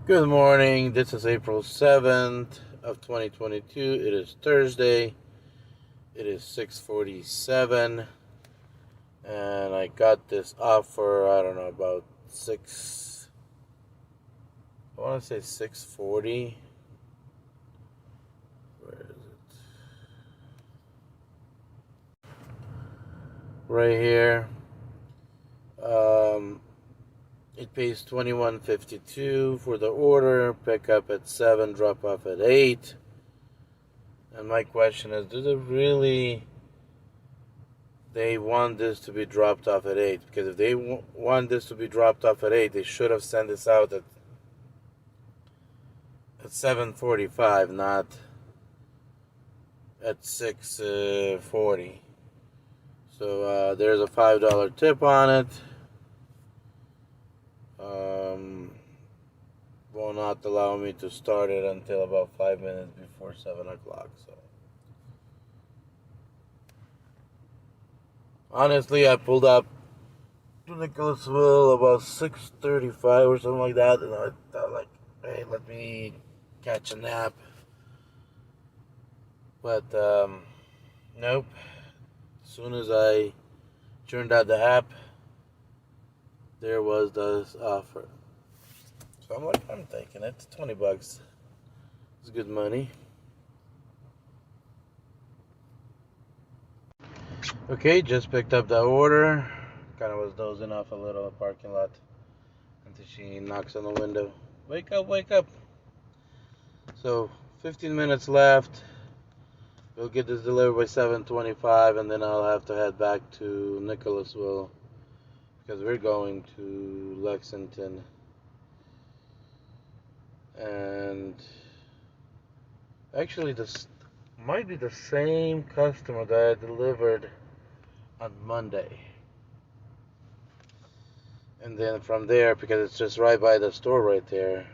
Good morning. This is April 7th of 2022. It is Thursday. It is 6:47 and I got this offer, I don't know, about 640. Where is it? Right here. It pays $21.52 for the order, pick up at 7, drop off at 8. And my question is, do they want this to be dropped off at 8? Because if they want this to be dropped off at 8, they should have sent this out at 7:45, not at 6:40. So there's a $5 tip on it. Will not allow me to start it until about 5 minutes before 7 o'clock. So honestly, I pulled up to Nicholasville about 6:35 or something like that, and I thought, like, hey, let me catch a nap. But nope. As soon as I turned out the app, there was this offer. So I'm like, I'm taking it. $20. It's good money. Okay, just picked up the order. Kind of was dozing off a little in the parking lot until she knocks on the window. Wake up, wake up. So 15 minutes left. We'll get this delivered by 7:25, and then I'll have to head back to Nicholasville because we're going to Lexington. And actually, this might be the same customer that I delivered on Monday. And then from there, because it's just right by the store right there,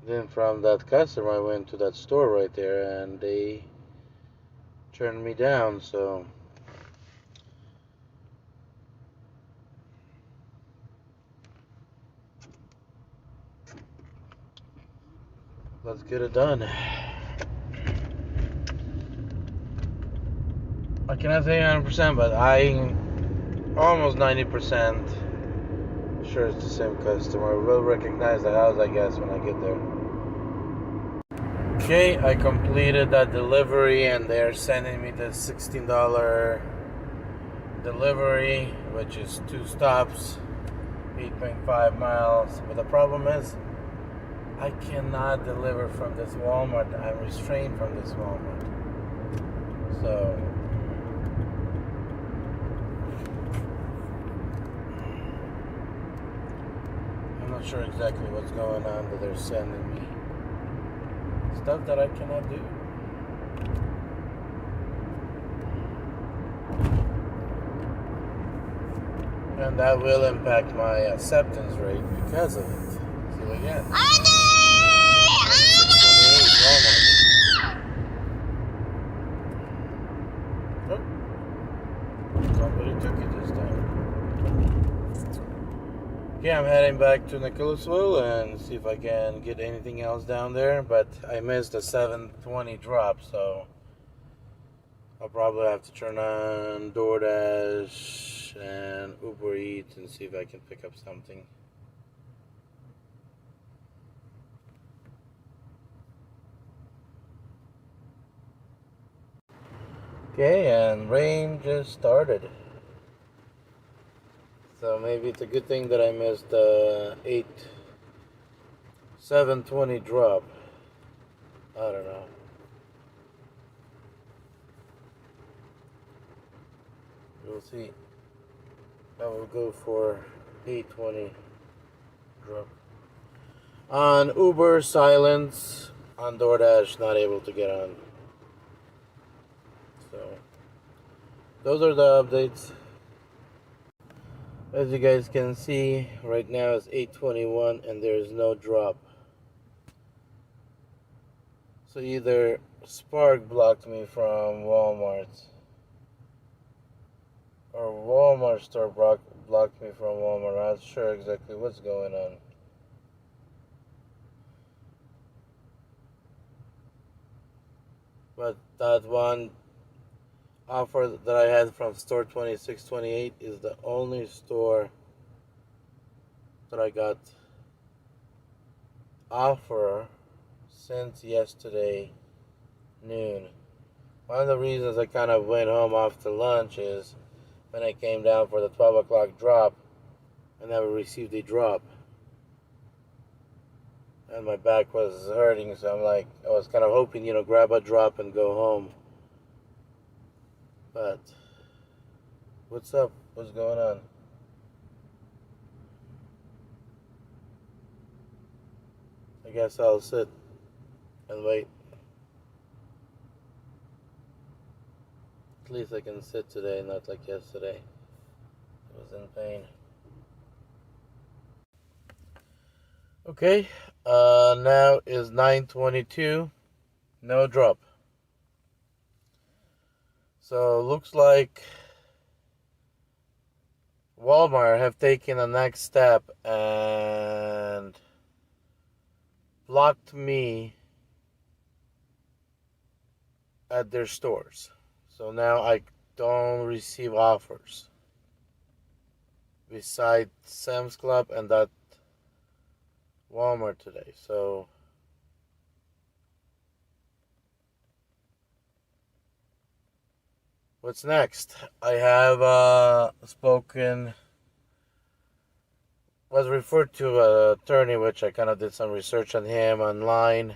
then from that customer I went to that store right there and they turned me down. So let's get it done. I cannot say 100%, but I'm almost 90% sure it's the same customer. We'll recognize the house, I guess, when I get there. Okay, I completed that delivery and they're sending me the $16 delivery, which is 2 stops, 8.5 miles. But the problem is, I cannot deliver from this Walmart. I'm restrained from this Walmart. So I'm not sure exactly what's going on, but they're sending me stuff that I cannot do. And that will impact my acceptance rate because of it. See again. 628 Walmart. Oh, somebody took it this time. Okay, I'm heading back to Nicholasville and see if I can get anything else down there. But I missed a 7:20 drop, so I'll probably have to turn on DOORDAsh and Uber Eats and see if I can pick up something. Okay, and rain just started. So maybe it's a good thing that I missed the 7:20 drop. I don't know. We'll see. I will go for 8:20 drop. On Uber, silence. On DoorDash, not able to get on. So those are the updates. As you guys can see, right now it's 8:21 and there is no drop. So either Spark blocked me from Walmart, or Walmart store blocked me from Walmart. I'm not sure exactly what's going on. But that one offer that I had from store 2628 is the only store that I got offer since yesterday noon. One of the reasons I kind of went home after lunch is when I came down for the 12 o'clock drop, I never received a drop. And my back was hurting, so I'm like, I was kind of hoping, grab a drop and go home. But, what's up? What's going on? I guess I'll sit and wait. At least I can sit today, not like yesterday. I was in pain. Okay, now is 9:22. No drop. So looks like Walmart have taken the next step and blocked me at their stores. So now I don't receive offers besides Sam's Club and that Walmart today. So what's next? I have was referred to an attorney, which I kind of did some research on him online.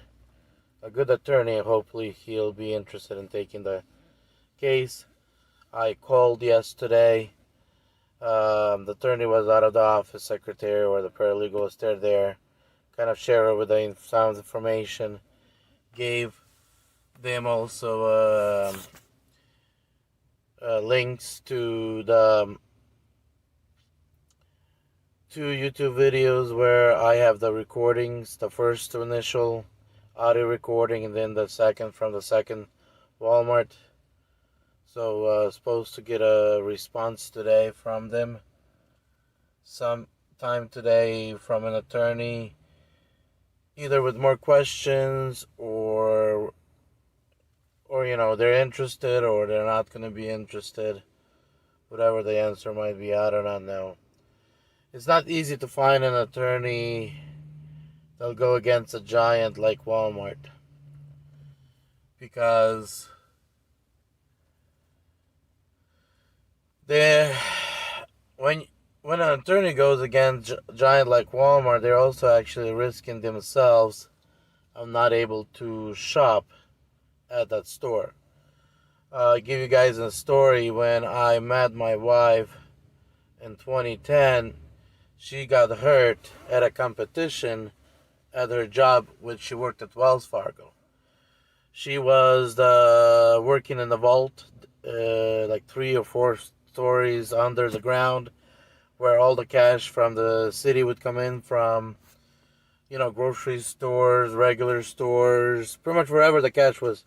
A good attorney. Hopefully he'll be interested in taking the case. I called yesterday. The attorney was out of the office, secretary or the paralegal was still there. Kind of share with the sound information. Gave them also links to the two YouTube videos where I have the recordings. The first initial audio recording, and then the second from the second Walmart. So supposed to get a response today from them. Sometime today from an attorney, either with more questions or they're interested or they're not going to be interested. Whatever the answer might be, I do not know. It's not easy to find an attorney that'll go against a giant like Walmart, because when an attorney goes against a giant like Walmart, they're also actually risking themselves of not able to shop at that store. I'll give you guys a story. When I met my wife in 2010, she got hurt at a competition at her job, which she worked at Wells Fargo. She was working in the vault, like 3 or 4 stories under the ground, where all the cash from the city would come in from, grocery stores, regular stores, pretty much wherever the cash was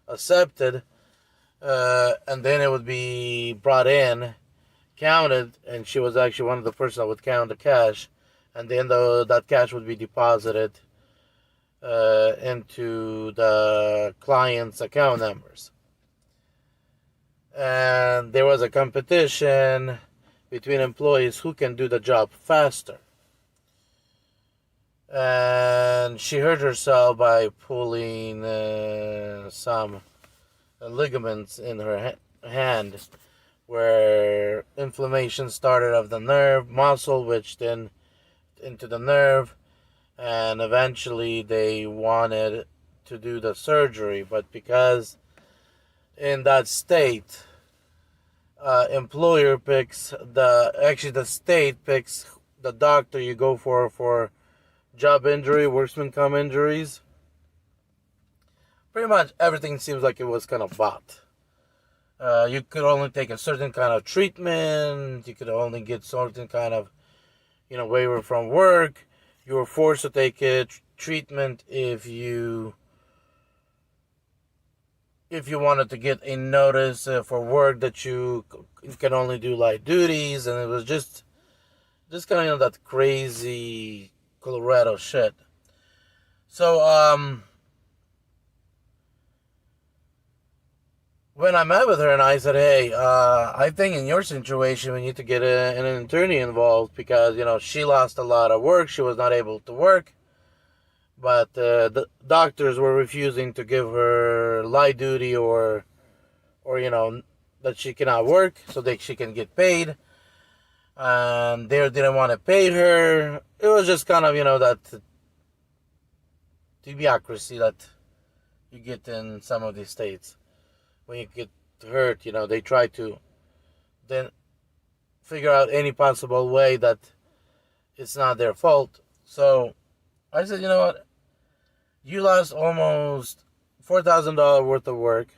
accepted. And then it would be brought in, counted, and she was actually one of the persons that would count the cash, and then that cash would be deposited into the client's account numbers. And there was a competition between employees who can do the job faster. And she hurt herself by pulling some ligaments in her hand, where inflammation started of the nerve muscle, which then into the nerve, and eventually they wanted to do the surgery. But because in that state, employer picks the state picks the doctor you go for job injury, workman comp injuries. Pretty much everything seems like it was kind of bought. You could only take a certain kind of treatment. You could only get certain kind of, waiver from work. You were forced to take a treatment if you wanted to get a notice for work that you can only do light duties, and it was just kind of that crazy Colorado shit. So when I met with her and I said, hey, I think in your situation we need to get an attorney involved because, she lost a lot of work. She was not able to work. But the doctors were refusing to give her light duty or that she cannot work so that she can get paid. And they didn't want to pay her. It was just kind of, that bureaucracy that you get in some of these states. When you get hurt, they try to then figure out any possible way that it's not their fault. So I said, you know what? You lost almost $4,000 worth of work,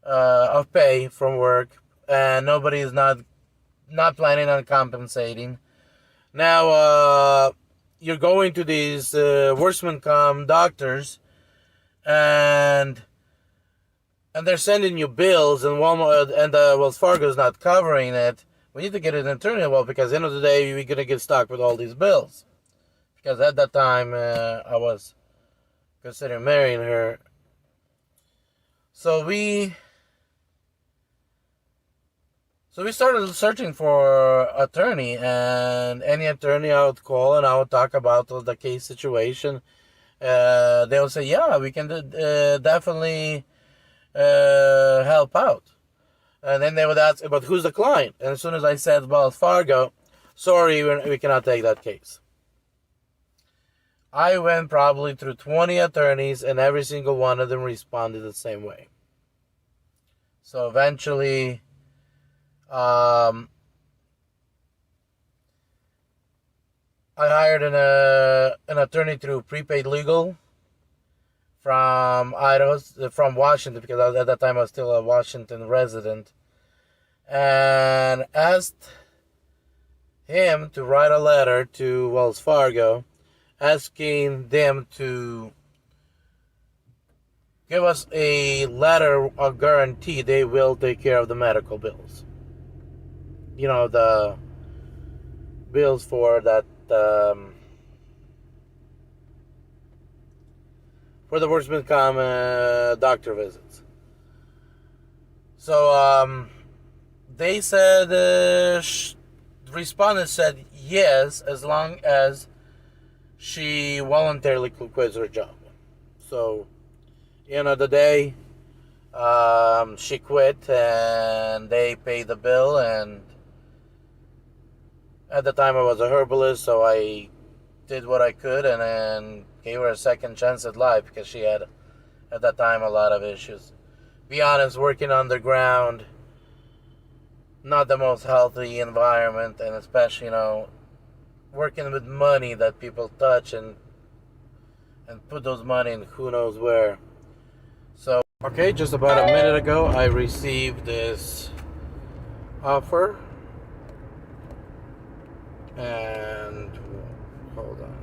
of pay from work, and nobody is not planning on compensating. Now you're going to these workman comp doctors, and they're sending you bills, and Walmart and Wells Fargo is not covering it. We need to get an attorney involved because at the end of the day, we're gonna get stuck with all these bills. Because at that time, I was considering marrying her. So we started searching for attorney, and any attorney I would call and I would talk about the case situation. They would say, yeah, we can definitely help out. And then they would ask, but who's the client? And as soon as I said Wells Fargo, sorry, we cannot take that case. I went probably through 20 attorneys, and every single one of them responded the same way. So eventually, I hired an attorney through Prepaid Legal from Washington, because at that time I was still a Washington resident, and asked him to write a letter to Wells Fargo asking them to give us a letter of guarantee they will take care of the medical bills. The bills for that, for the workman comp doctor visits. So they said, the respondent said yes, as long as she voluntarily quits her job. So, end of the day, she quit and they paid the bill. And at the time I was a herbalist, so I did what I could and then gave her a second chance at life because she had, at that time, a lot of issues. Be honest, working underground, not the most healthy environment, and especially, working with money that people touch and put those money in who knows where. So, okay, just about a minute ago, I received this offer. And, hold on.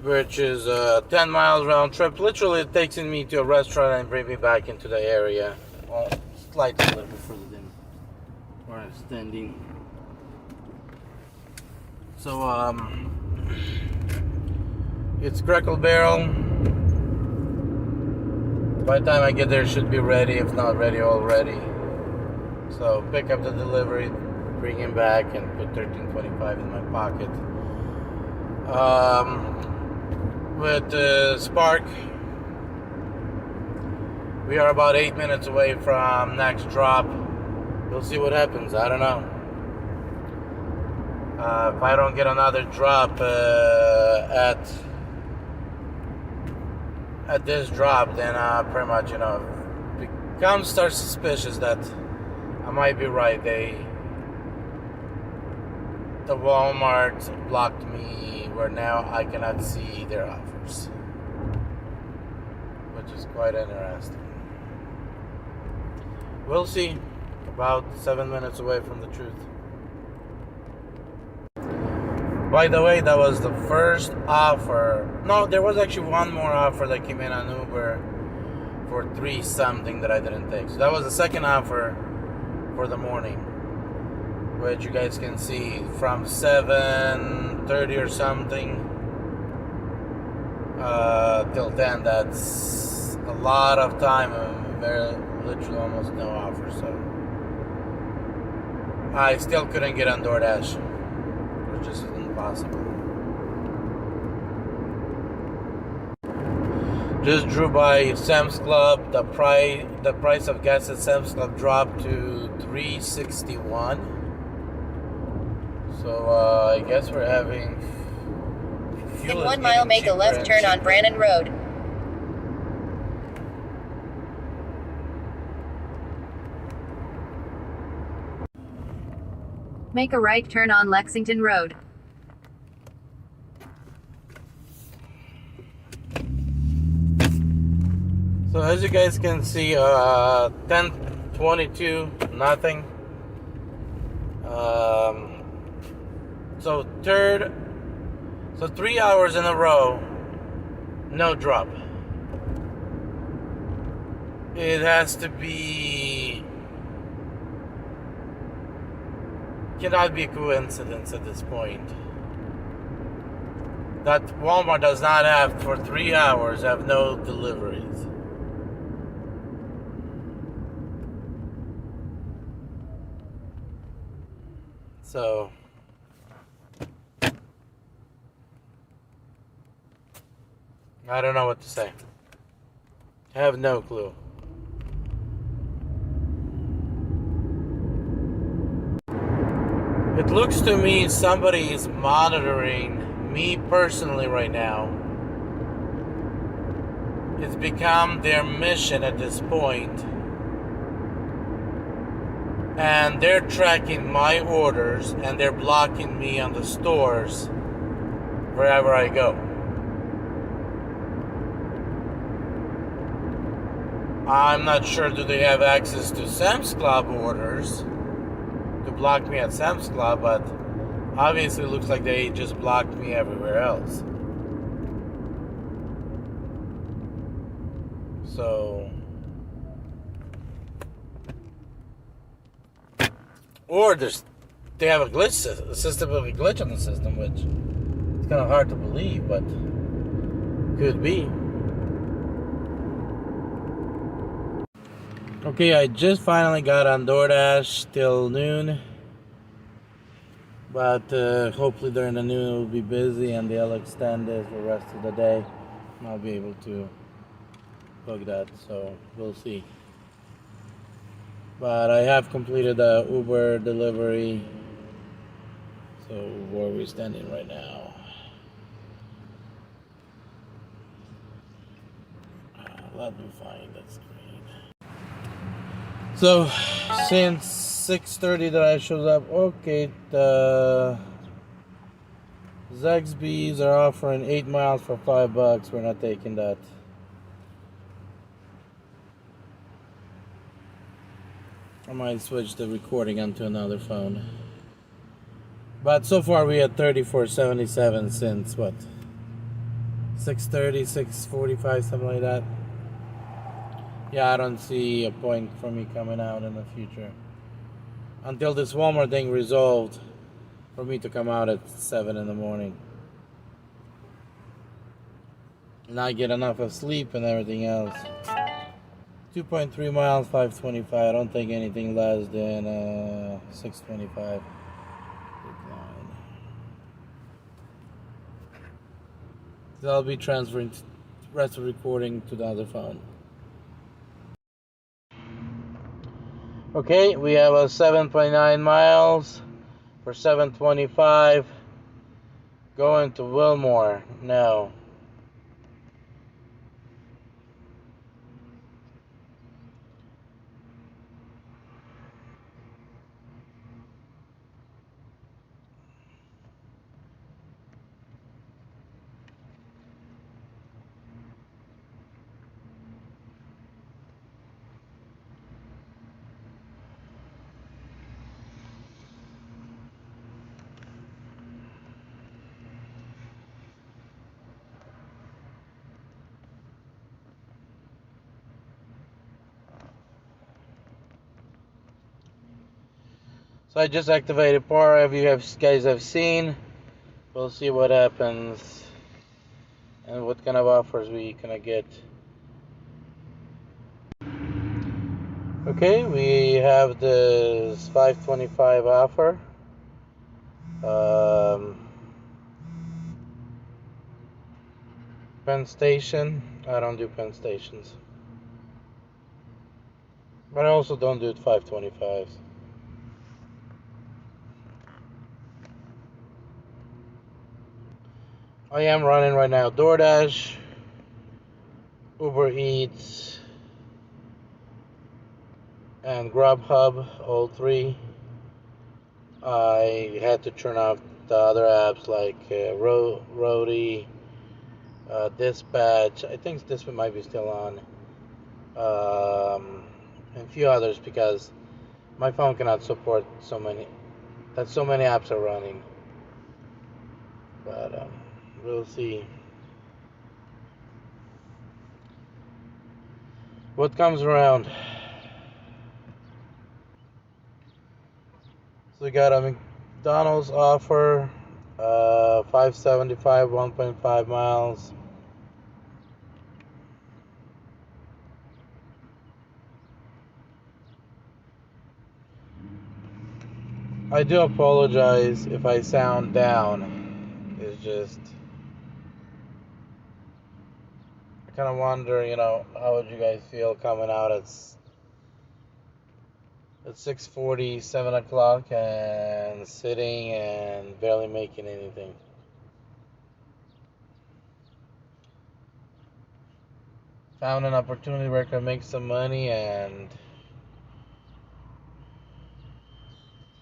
Which is 10 miles round trip. Literally, it takes me to a restaurant and bring me back into the area. Well, slightly a little bit further than where I'm standing. So, it's Crackle Barrel. By the time I get there, it should be ready, if not ready already. So, pick up the delivery, bring him back, and put $13.25 in my pocket. With Spark, we are about 8 minutes away from next drop. We'll see what happens. I don't know. If I don't get another drop at this drop, then pretty much, become start suspicious that I might be right. The Walmart blocked me where now I cannot see their offers, which is quite interesting. We'll see. About 7 minutes away from the truth. By the way, that was the first offer. No, there was actually one more offer that came in on Uber for $3 something that I didn't take. So that was the second offer for the morning, which you guys can see from 7:30 or something till 10. That's a lot of time very literally almost no offers. So I still couldn't get on DoorDash. It was just impossible. Just drew by Sam's Club. The price of gas at Sam's Club dropped to $3.61. So I guess we're having. In 1 mile, make a left turn on Brannan Road. Make a right turn on Lexington Road. So as you guys can see, 10:22, nothing. So 3 hours in a row, no drop. It has to be, cannot be a coincidence at this point. That Walmart does not have, for 3 hours, have no deliveries. So I don't know what to say. I have no clue. It looks to me somebody is monitoring me personally right now. It's become their mission at this point. And they're tracking my orders and they're blocking me on the stores wherever I go. I'm not sure, do they have access to Sam's Club orders to block me at Sam's Club, but obviously it looks like they just blocked me everywhere else. So, or they have a glitch, a system of a glitch on the system, which it's kind of hard to believe, but could be. Okay, I just finally got on DoorDash till noon, but hopefully during the noon it will be busy and they'll extend it for the rest of the day. I'll be able to book that, so we'll see. But I have completed the Uber delivery, so where are we standing right now? Let me find that screen. So, since 6:30 that I showed up, okay, the Zaxby's are offering 8 miles for $5. We're not taking that. I might switch the recording onto another phone. But so far we had 34.77 since what? 6:30, 6:45, something like that. Yeah, I don't see a point for me coming out in the future until this Walmart thing resolved, for me to come out at 7 in the morning. And I get enough of sleep and everything else. 2.3 miles, 525. I don't think anything less than 625. So I'll be transferring the rest of the recording to the other phone. Okay, we have a 7.9 miles for 725. Going to Wilmore. No. So I just activated Power. If you guys have seen, we'll see what happens and what kind of offers we gonna get. Okay, we have this 525 offer. Penn Station. I don't do Penn Stations. But I also don't do 525s. I am running right now DoorDash, Uber Eats, and Grubhub, all three. I had to turn off the other apps like Roadie, Dispatch. I think this one might be still on. And a few others because my phone cannot support so many apps are running. But we'll see what comes around. So we got a McDonald's offer, 575, 1.5 miles. I do apologize if I sound down. It's just, I kind of wonder, how would you guys feel coming out at 6:40, 7 o'clock, and sitting and barely making anything. Found an opportunity where I could make some money, and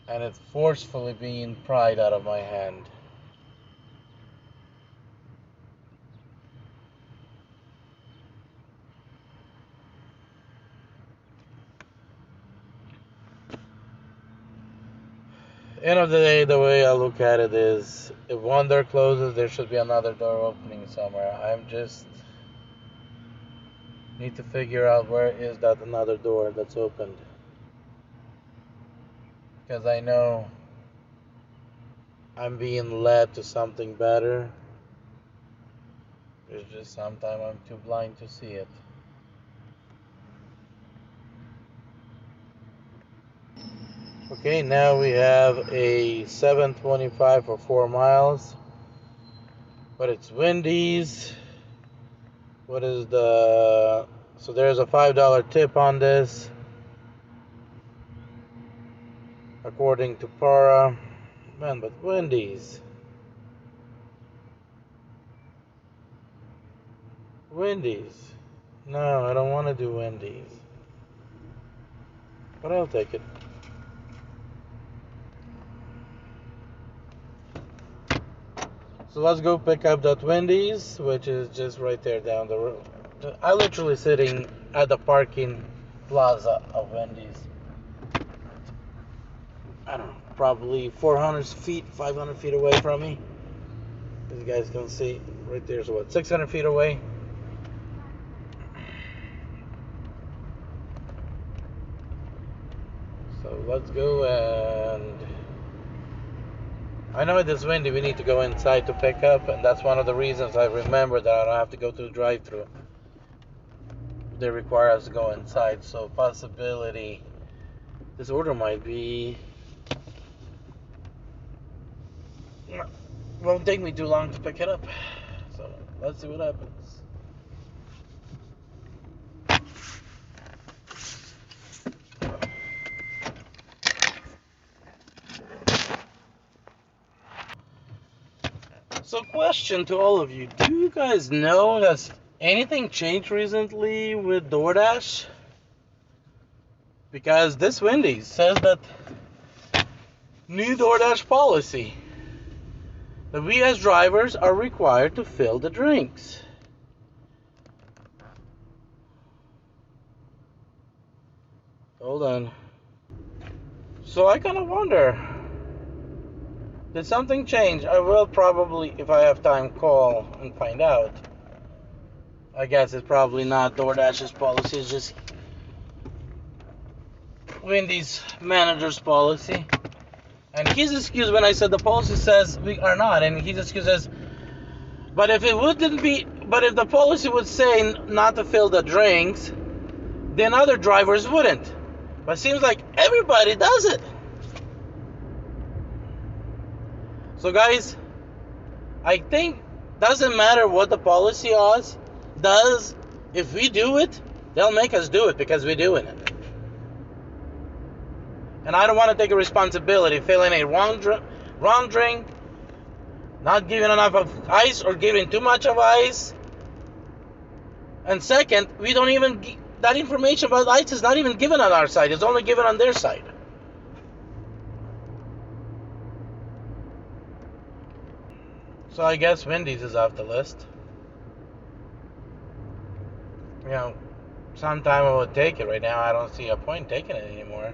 it's forcefully being pried out of my hand. End of the day, the way I look at it is, if one door closes, there should be another door opening somewhere. I'm just need to figure out where is that another door that's opened. Because I know I'm being led to something better. It's just sometimes I'm too blind to see it. Okay, now we have a 725 for 4 miles. But it's Wendy's. What is the... So there's a $5 tip on this, according to Para. Man, but Wendy's. Wendy's. No, I don't want to do Wendy's. But I'll take it. So let's go pick up that Wendy's, which is just right there down the road. I'm literally sitting at the parking plaza of Wendy's. I don't know, probably 400 feet, 500 feet away from me. As you guys can see, right there's what, 600 feet away. So let's go, and I know it is windy, we need to go inside to pick up, and that's one of the reasons I remember that I don't have to go to the drive-thru. They require us to go inside, so possibility this order might be... Won't take me too long to pick it up. So let's see what happens. So question to all of you, do you guys know, has anything changed recently with DoorDash? Because this Wendy's says that new DoorDash policy, that we as drivers are required to fill the drinks. Hold on. So I kind of wonder, did something change? I will probably, if I have time, call and find out. I guess it's probably not DoorDash's policy, it's just Wendy's manager's policy. And his excuse when I said the policy says we are not, and his excuse is, but if the policy would say not to fill the drinks, then other drivers wouldn't. But it seems like everybody does it. So guys, I think doesn't matter what the policy does. If we do it, they'll make us do it because we're doing it. And I don't want to take a responsibility filling a wrong drink, not giving enough of ice or giving too much of ice. And second, we don't even that information about ice is not even given on our side. It's only given on their side. So I guess Wendy's is off the list. You know, sometime I would take it. Right now, I don't see a point taking it anymore.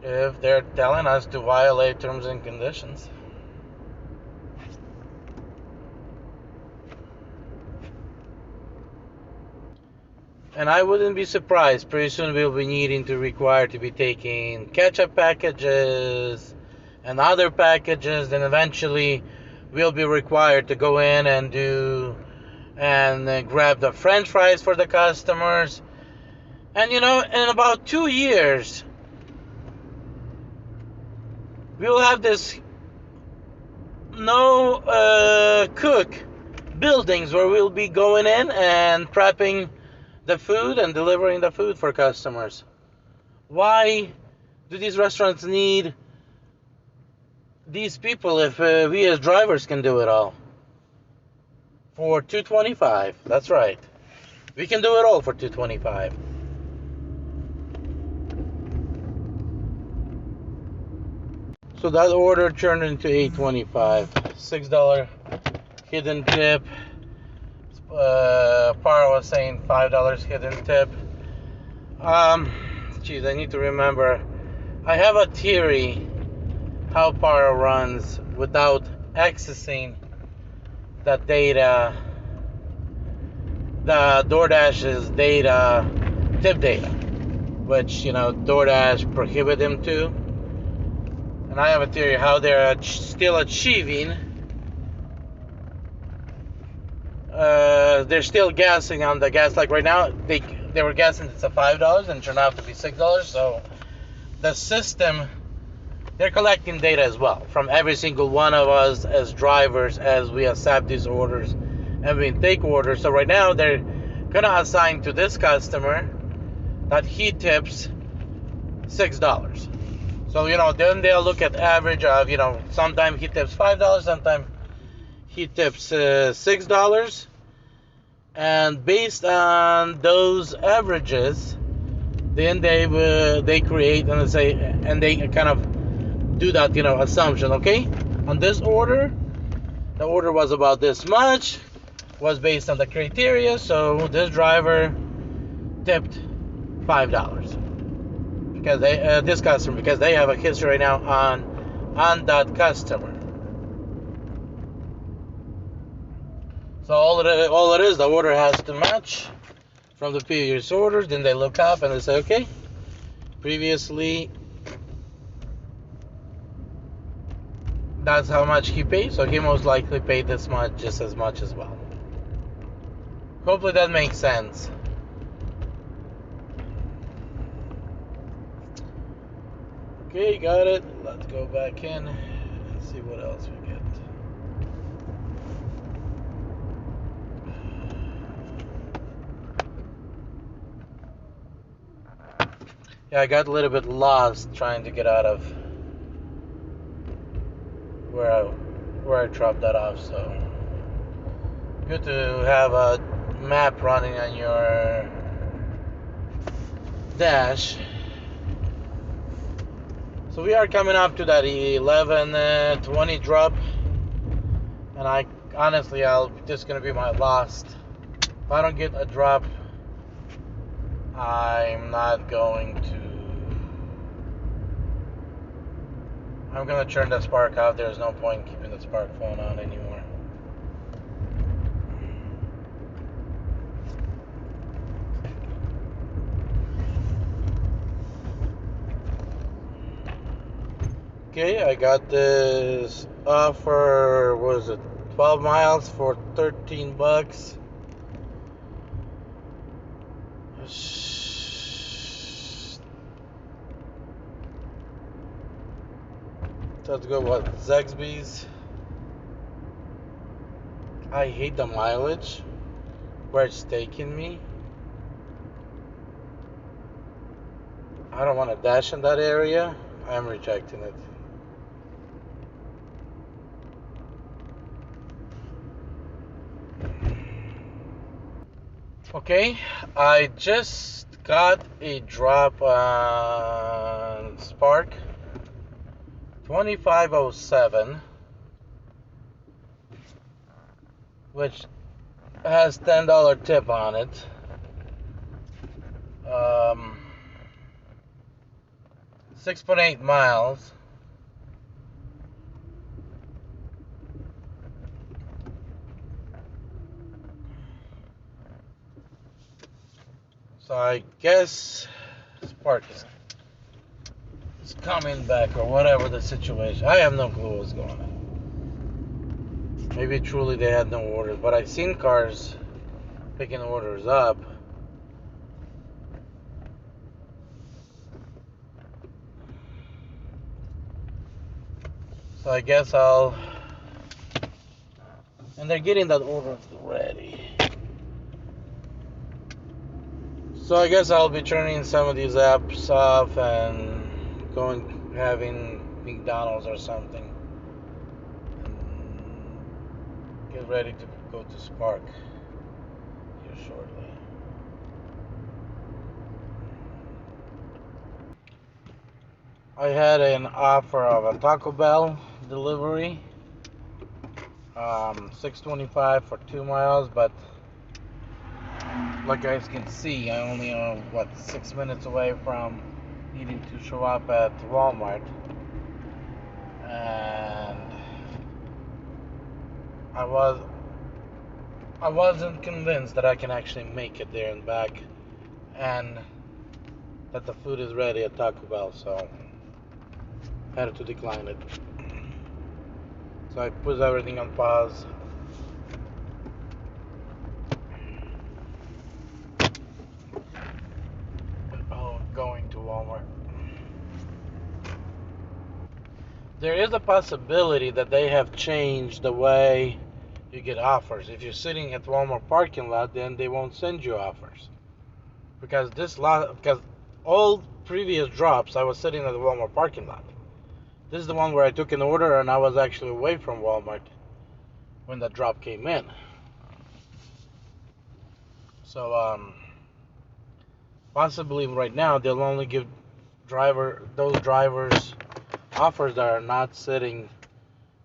If they're telling us to violate terms and conditions. And I wouldn't be surprised. Pretty soon we'll be needing to require to be taking ketchup packages and other packages. Then eventually we'll be required to go in and grab the French fries for the customers. And in about 2 years, we'll have this no cook buildings where we'll be going in and prepping the food and delivering the food for customers. Why do these restaurants need these people if we as drivers can do it all? For $2.25. That's right. We can do it all for $2.25. So that order turned into $8.25. $6 hidden tip. Para was saying $5 hidden tip. Geez, I need to remember. I have a theory how Para runs without accessing the data, the DoorDash's data, tip data, which DoorDash prohibit them to. And I have a theory how they're still achieving. They're still guessing on the gas. Like right now, they were guessing it's a $5 and it turned out to be $6. So the system, they're collecting data as well from every single one of us as drivers as we accept these orders and we take orders. So right now they're gonna assign to this customer that he tips $6. So then they'll look at average of sometimes he tips $5, sometimes he tips $6, and based on those averages, then they create and they kind of do that assumption. Okay, on this order, the order was about this much, was based on the criteria, so this driver tipped $5 because this customer, because they have a history right now on that customer. So all it is, the order has to match from the previous orders. Then they look up and they say, okay, previously that's how much he paid, so he most likely paid this much, just as much as well. Hopefully that makes sense. Okay, got it. Let's go back in and see what else we get. Yeah, I got a little bit lost trying to get out of where I dropped that off, so good to have a map running on your dash. So we are coming up to that 11:20 drop, and this is gonna be my last. If I don't get a drop, I'm gonna turn the spark off. There's no point in keeping the spark phone on anymore. Okay, I got this offer, what was it, 12 miles for $13. let's go with Zaxby's. I hate the mileage where it's taking me. I don't want to dash in that area. I'm rejecting it. Okay, I just got a drop on Spark 2507, which has $10 tip on it. 6.8 miles. So I guess Spark is coming back or whatever the situation. I have no clue what's going on. Maybe truly they had no orders, but I've seen cars picking orders up. So I guess and they're getting that order ready. So I guess I'll be turning some of these apps off and having McDonald's or something. And get ready to go to Spark here shortly. I had an offer of a Taco Bell delivery, $6.25 for 2 miles, but like you guys can see, I only am 6 minutes away from needing to show up at Walmart, and I wasn't convinced that I can actually make it there and back, and that the food is ready at Taco Bell, so I had to decline it. So I put everything on pause. Going to Walmart. There is a possibility that they have changed the way you get offers. If you're sitting at Walmart parking lot, then they won't send you offers. Because all previous drops, I was sitting at the Walmart parking lot. This is the one where I took an order and I was actually away from Walmart when the drop came in. So possibly right now they'll only give those drivers offers that are not sitting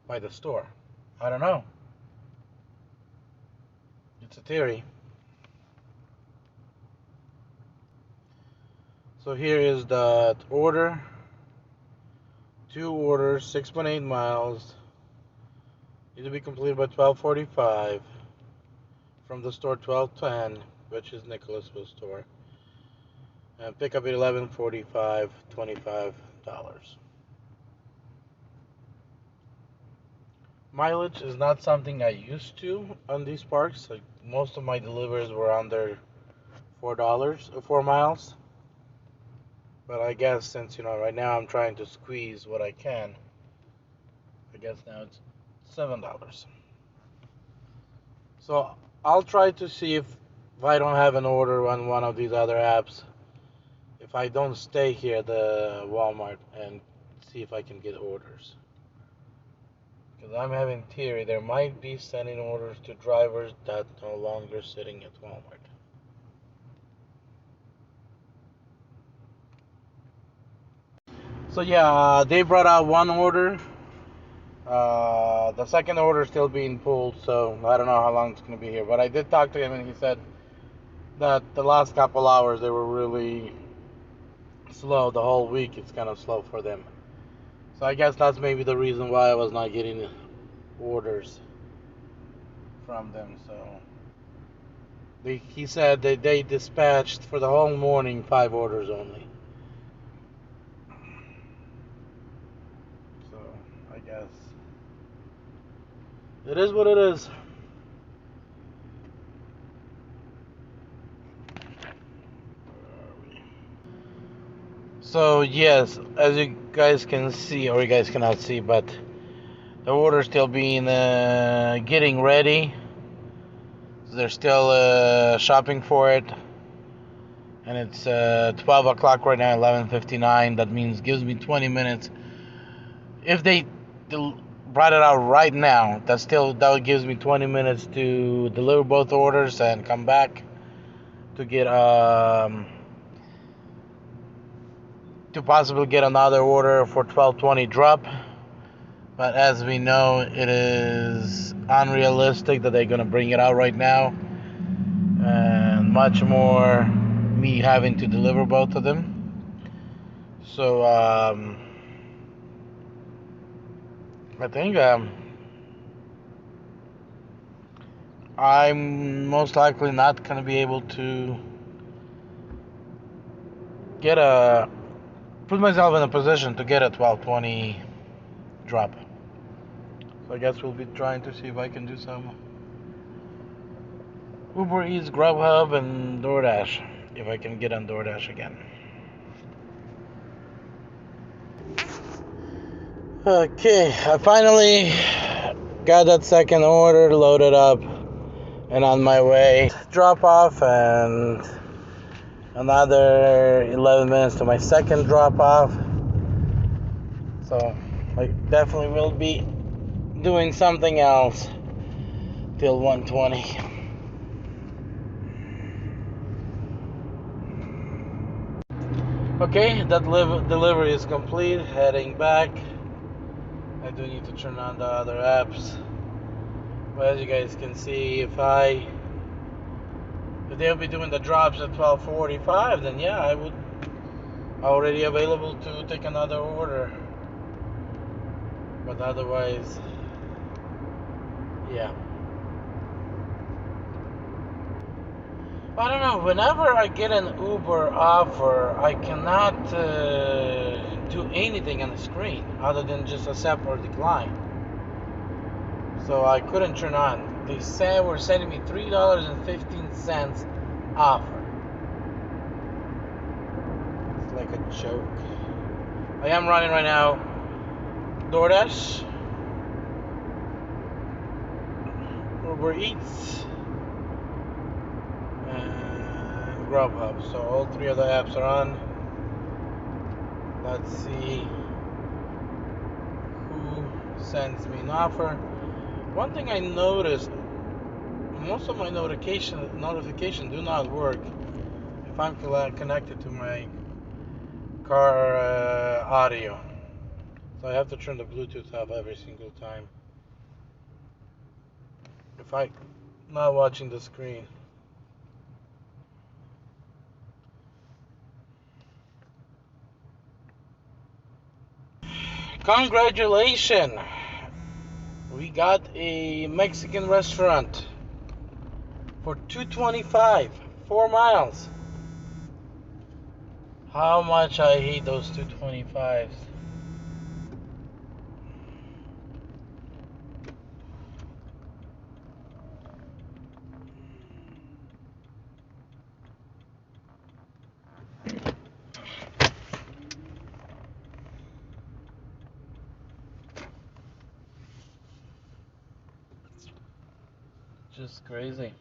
by the store. I don't know. It's a theory. So here is the order. 2 orders, 6.8 miles. Need to be completed by 12:45. From the store 12:10, which is Nicholasville store. And pick up at 11:45, $25. Mileage is not something I used to on these parks. Like most of my deliveries were under $4 miles. But I guess since right now I'm trying to squeeze what I can, I guess now it's $7. So I'll try to see if I don't have an order on one of these other apps, if I don't stay here at the Walmart, and see if I can get orders. Because I'm having theory there might be sending orders to drivers that no longer sitting at Walmart. So yeah, they brought out one order. The second order is still being pulled, so I don't know how long it's going to be here. But I did talk to him, and he said that the last couple hours they were really slow. The whole week it's kind of slow for them. So I guess that's maybe the reason why I was not getting orders from them. So he said that they dispatched for the whole morning 5 orders only. So I guess it is what it is. So yes, as you guys can see, or you guys cannot see, but the order's still being getting ready. They're still shopping for it, and it's 12 o'clock right now, 11:59. That means gives me 20 minutes. If they brought it out right now, that gives me 20 minutes to deliver both orders and come back to get to possibly get another order for 12:20 drop. But as we know, it is unrealistic that they're gonna bring it out right now, and much more me having to deliver both of them. So I think I'm most likely not gonna be able to put myself in a position to get a 12:20 drop. So I guess we'll be trying to see if I can do some Uber Eats, Grubhub, and DoorDash, if I can get on DoorDash again. Okay, I finally got that second order loaded up and on my way. Drop off and another 11 minutes to my second drop off. So I definitely will be doing something else till 1:20. Okay, that delivery is complete. Heading back. I do need to turn on the other apps. But as you guys can see, if they'll be doing the drops at 12:45, then yeah, I would already available to take another order. But otherwise, yeah. I don't know. Whenever I get an Uber offer, I cannot do anything on the screen other than just accept or decline. So I couldn't turn on. They said were sending me $3.15 offer. It's like a joke. I am running right now DoorDash, Uber Eats, and Grubhub. So all three of the apps are on. Let's see who sends me an offer. One thing I noticed, most of my notifications do not work if I'm connected to my car audio. So I have to turn the Bluetooth off every single time if I'm not watching the screen. Congratulations! We got a Mexican restaurant for $2.25, 4 miles. How much I hate those 2.25s. Just crazy.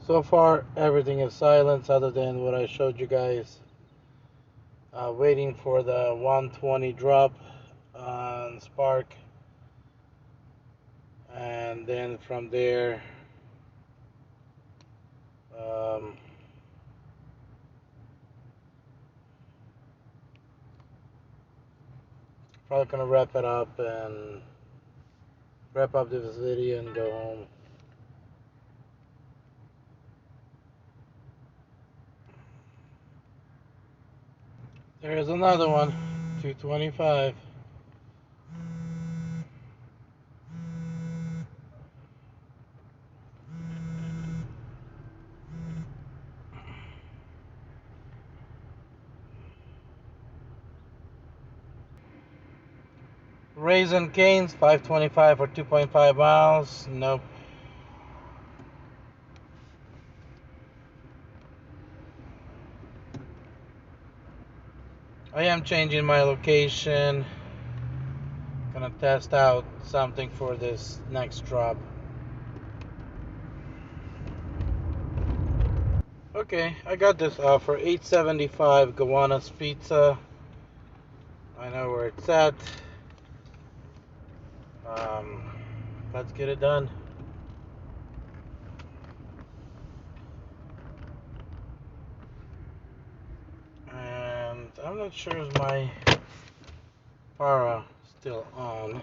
So far, everything is silent other than what I showed you guys. Waiting for the 120 drop on Spark. And then from there, probably gonna wrap it up and wrap up this video and go home. There's another one, 225. Raisin Canes, $5.25 for 2.5 miles. Nope. I am changing my location. Gonna test out something for this next drop. Okay, I got this offer, $8.75 Gowanus Pizza. I know where it's at. Let's get it done. And I'm not sure is my para still on.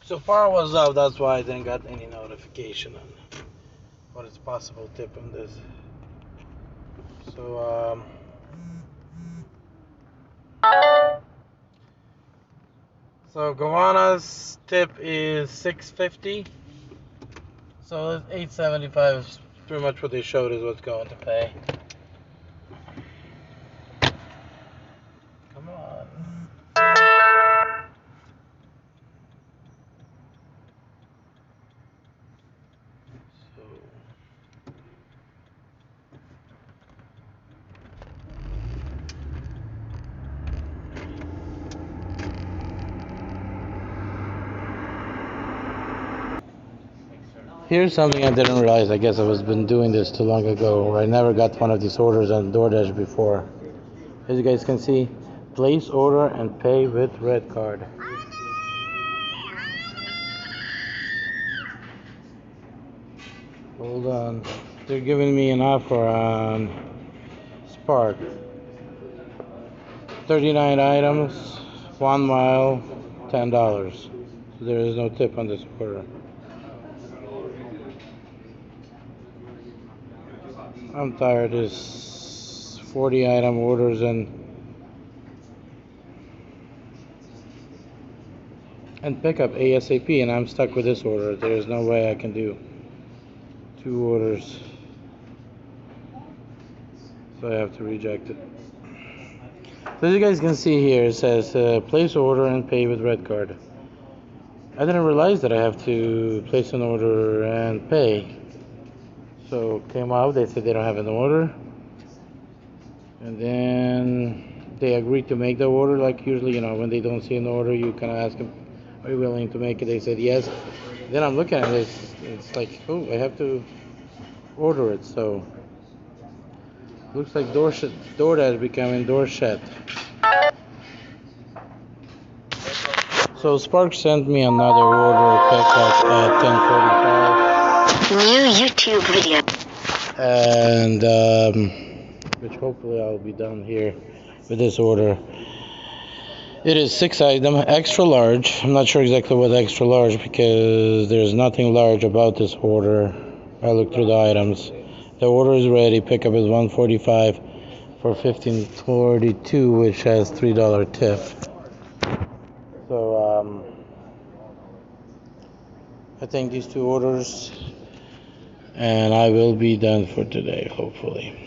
So far was up, that's why I didn't got any notification on what is possible tip on this. So Gowanus tip is $6.50. So $8.75 is pretty much what they showed is what's going to pay. Come on. Here's something I didn't realize. I guess I was been doing this too long ago. I never got one of these orders on DoorDash before. As you guys can see, place order and pay with red card. Hold on. They're giving me an offer on Spark. 39 items, 1 mile, $10. So there is no tip on this order. I'm tired of this 40 item orders and pick up ASAP, and I'm stuck with this order. There's no way I can do 2 orders. So I have to reject it. So as you guys can see here, it says place order and pay with red card. I didn't realize that I have to place an order and pay. So came out, they said they don't have an order. And then they agreed to make the order. Like usually, when they don't see an order, you kind of ask them, are you willing to make it? They said yes. Then I'm looking at it, it's like, oh, I have to order it. So looks like DoorDash becoming DoorShat. So Spark sent me another order pickup at 10:45. New YouTube video. And which hopefully I'll be done here with this order. It is 6 item, extra large. I'm not sure exactly what extra large because there's nothing large about this order. I looked through the items. The order is ready. Pickup is $145 for $15.42, which has $3 tip. So I think these 2 orders, and I will be done for today, hopefully.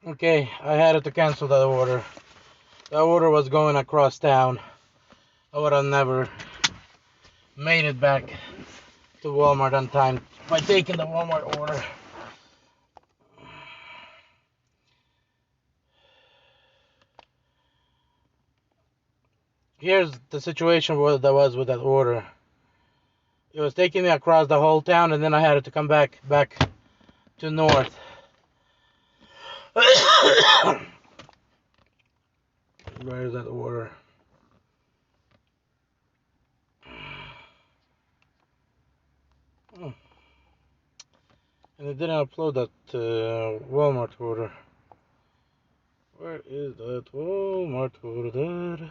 Okay, I had to cancel that order. That order was going across town. I would have never made it back to Walmart on time by taking the Walmart order. Here's the situation that was with that order. It was taking me across the whole town, and then I had to come back to north. Where is that order? And it didn't upload that Walmart order. Where is that Walmart order?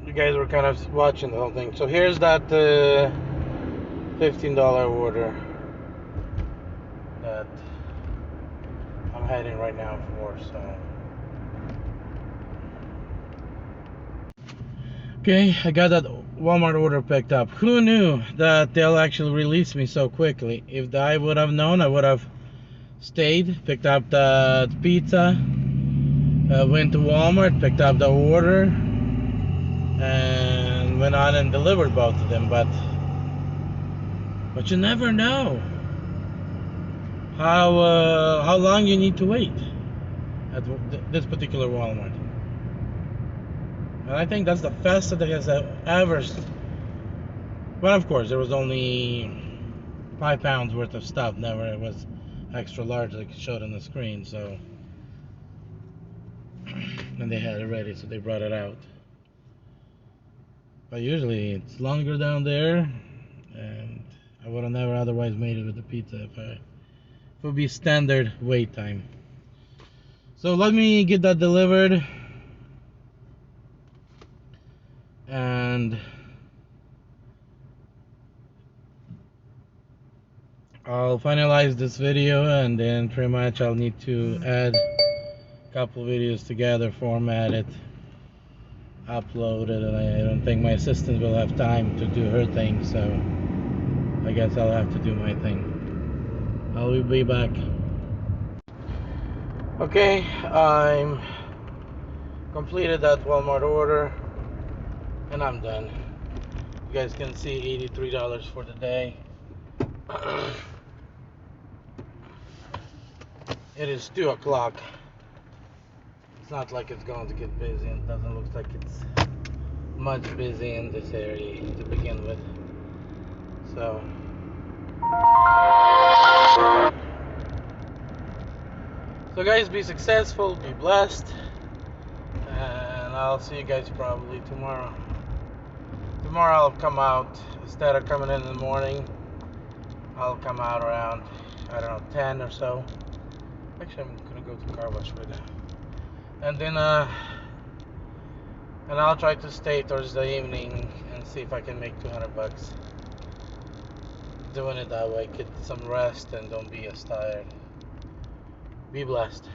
you guys were kind of watching the whole thing. So here's that $15 order that I'm heading right now for. So okay, I got that Walmart order picked up. Who knew that they'll actually release me so quickly? If I would have known, I would have stayed, picked up the pizza, went to Walmart, picked up the order, and went on and delivered both of them. But you never know how long you need to wait at this particular Walmart. And I think that's the fastest that has ever. But of course, there was only 5 pounds worth of stuff. Never it was extra large like it showed on the screen. So, and they had it ready, so they brought it out. But usually it's longer down there, and I would have never otherwise made it with the pizza if it would be standard wait time. So let me get that delivered, and I'll finalize this video, and then pretty much I'll need to add a couple videos together, format it, upload it, and I don't think my assistant will have time to do her thing, so I guess I'll have to do my thing. I'll be back. Okay, I'm completed that Walmart order, and I'm done. You guys can see $83 for the day. It is 2 o'clock. It's not like it's going to get busy, and it doesn't look like it's much busy in this area to begin with. So guys, be successful, be blessed, and I'll see you guys probably tomorrow. Tomorrow I'll come out, instead of coming in the morning, I'll come out around, I don't know, 10 or so. Actually, I'm gonna go to the car wash right now. And then and I'll try to stay towards the evening and see if I can make $200 doing it that way. Get some rest and don't be as tired. Be blessed.